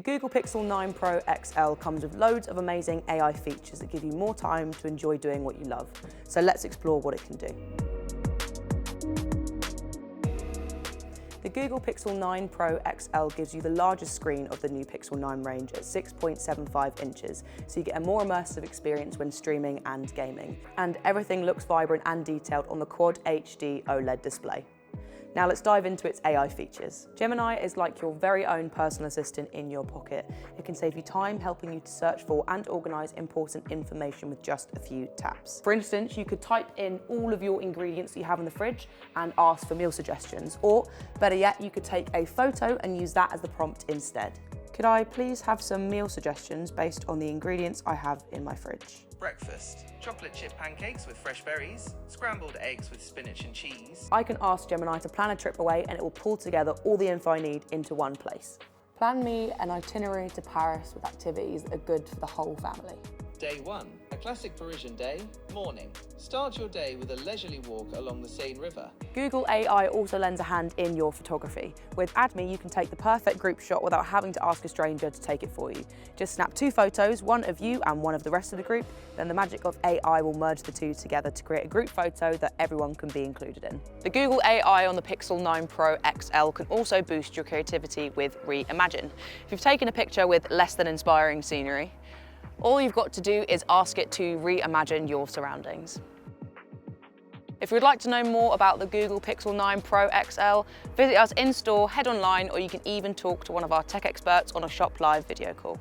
Google Pixel 9 Pro XL comes with loads of amazing AI features that give you more time to enjoy doing what you love. So let's explore what it can do. The Google Pixel 9 Pro XL gives you the largest screen of the new Pixel 9 range at 6.75 inches, so you get a more immersive experience when streaming and gaming. And everything looks vibrant and detailed on the Quad HD OLED display. Now let's dive into its AI features. Gemini is like your very own personal assistant in your pocket. It can save you time, helping you to search for and organize important information with just a few taps. For instance, you could type in all of your ingredients that you have in the fridge and ask for meal suggestions. Or better yet, you could take a photo and use that as the prompt instead. Could I please have some meal suggestions based on the ingredients I have in my fridge? Breakfast: chocolate chip pancakes with fresh berries, scrambled eggs with spinach and cheese. I can ask Gemini to plan a trip away and it will pull together all the info I need into one place. Plan me an itinerary to Paris with activities that are good for the whole family. Day 1. A classic Parisian day. Morning. Start your day with a leisurely walk along the Seine River. Google AI also lends a hand in your photography. With AdMe, you can take the perfect group shot without having to ask a stranger to take it for you. Just snap 2 photos, one of you and one of the rest of the group, then the magic of AI will merge the two together to create a group photo that everyone can be included in. The Google AI on the Pixel 9 Pro XL can also boost your creativity with Reimagined. If you've taken a picture with less than inspiring scenery, all you've got to do is ask it to reimagine your surroundings. If you'd like to know more about the Google Pixel 9 Pro XL, visit us in store, head online, or you can even talk to one of our tech experts on a Shop Live video call.